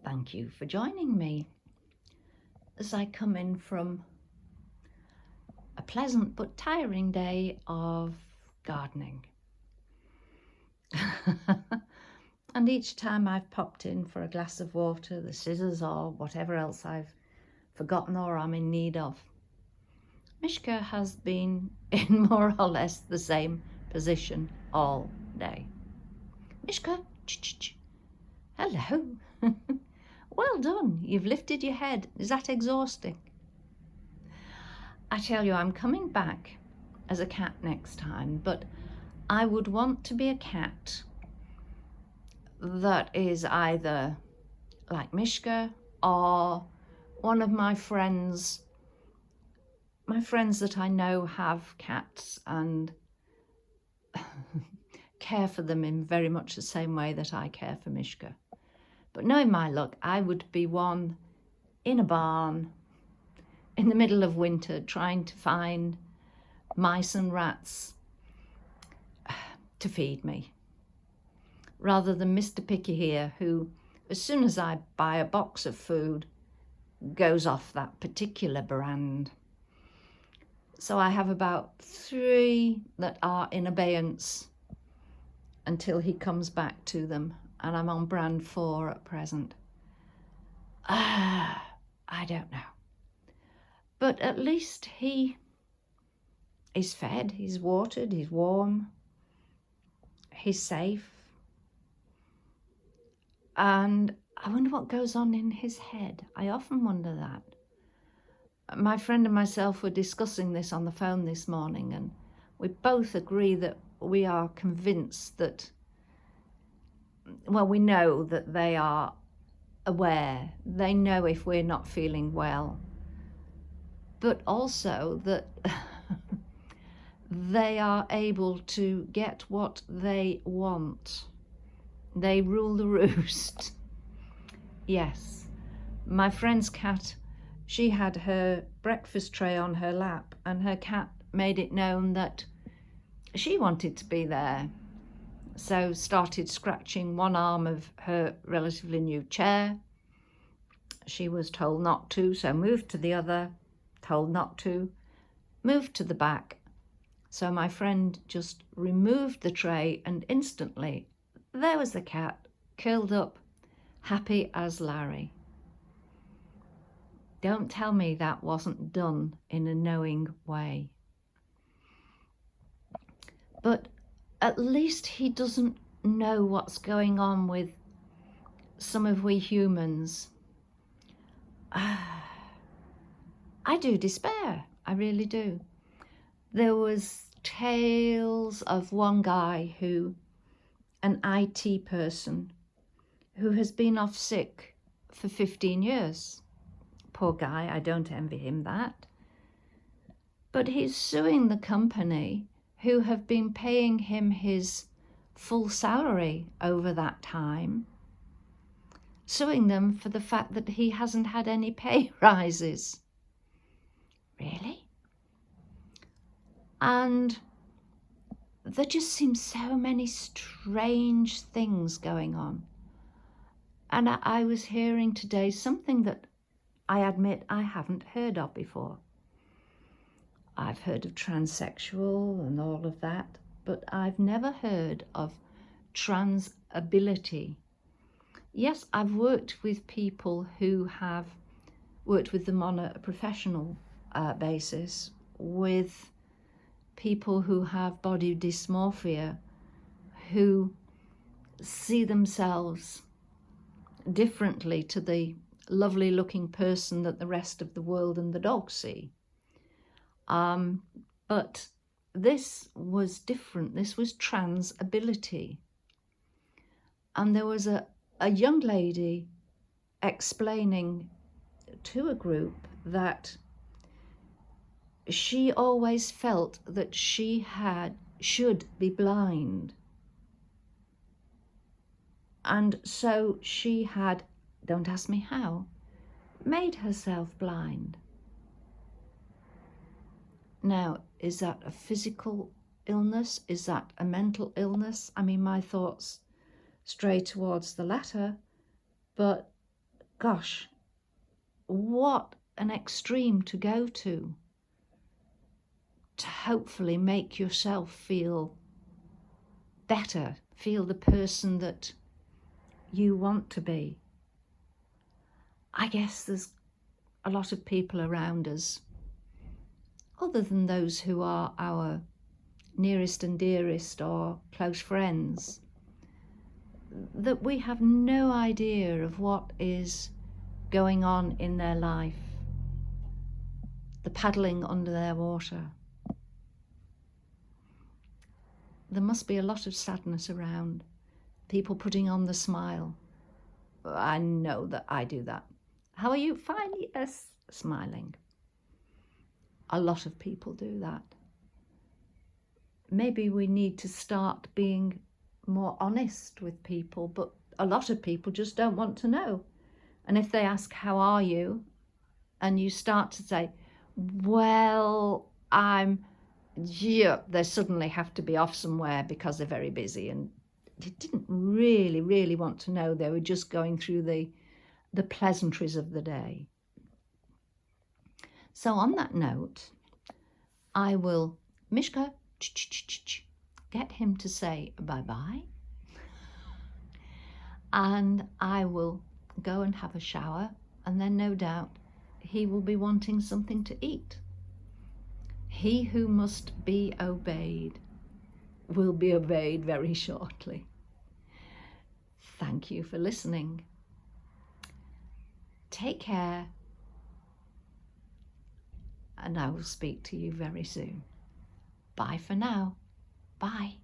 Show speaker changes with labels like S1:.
S1: Thank you for joining me as I come in from a pleasant but tiring day of gardening. And each time I've popped in for a glass of water, the scissors or whatever else I've forgotten or I'm in need of, Myschka has been in more or less the same position all day. Myschka, hello. Well done, you've lifted your head. Is that exhausting? I tell you, I'm coming back as a cat next time, but I would want to be a cat that is either like Myschka or one of my friends that I know have cats and care for them in very much the same way that I care for Myschka. But knowing my luck, I would be one in a barn in the middle of winter trying to find mice and rats to feed me, rather than Mr. Picky here, who, as soon as I buy a box of food, goes off that particular brand. So I have about 3 that are in abeyance until he comes back to them, and I'm on brand 4 at present. I don't know. But at least he is fed, he's watered, he's warm, he's safe. And I wonder what goes on in his head. I often wonder that. My friend and myself were discussing this on the phone this morning, and we both agree that we are convinced that, well, we know that they are aware. They know if we're not feeling well, but also that they are able to get what they want. They rule the roost. Yes, my friend's cat, she had her breakfast tray on her lap, and her cat made it known that she wanted to be there. So started scratching one arm of her relatively new chair. She was told not to, so moved to the other, told not to, moved to the back. So my friend just removed the tray, and instantly there was the cat, curled up, happy as Larry. Don't tell me that wasn't done in a knowing way. But at least he doesn't know what's going on with some of we humans. I do despair, I really do. There was tales of one guy an IT person, who has been off sick for 15 years. Poor guy, I don't envy him that. But he's suing the company who have been paying him his full salary over that time, suing them for the fact that he hasn't had any pay rises. Really? And there just seems so many strange things going on. And I was hearing today something that I admit I haven't heard of before. I've heard of transsexual and all of that, but I've never heard of trans ability. Yes, I've worked with people who have worked with them on a professional basis, with people who have body dysmorphia, who see themselves differently to the lovely looking person that the rest of the world and the dogs see. But this was different. This was trans ability. And there was a young lady explaining to a group that she always felt that she should be blind. And so she had, don't ask me how, made herself blind. Now, is that a physical illness? Is that a mental illness? I mean, my thoughts stray towards the latter, but Gosh, what an extreme to go to hopefully make yourself feel better, feel the person that you want to be. I guess there's a lot of people around us, other than those who are our nearest and dearest or close friends, that we have no idea of what is going on in their life, the paddling under their water. There must be a lot of sadness around, people putting on the smile. I know that I do that. How are you? Fine, yes, smiling. A lot of people do that. Maybe we need to start being more honest with people, but a lot of people just don't want to know. And if they ask, how are you? And you start to say, well, they suddenly have to be off somewhere because they're very busy, and they didn't really want to know. They were just going through the pleasantries of the day. So on that note, I will, Myschka, get him to say bye-bye, and I will go and have a shower, and then no doubt he will be wanting something to eat. He who must be obeyed will be obeyed very shortly. Thank you for listening. Take care, and I will speak to you very soon. Bye for now. Bye.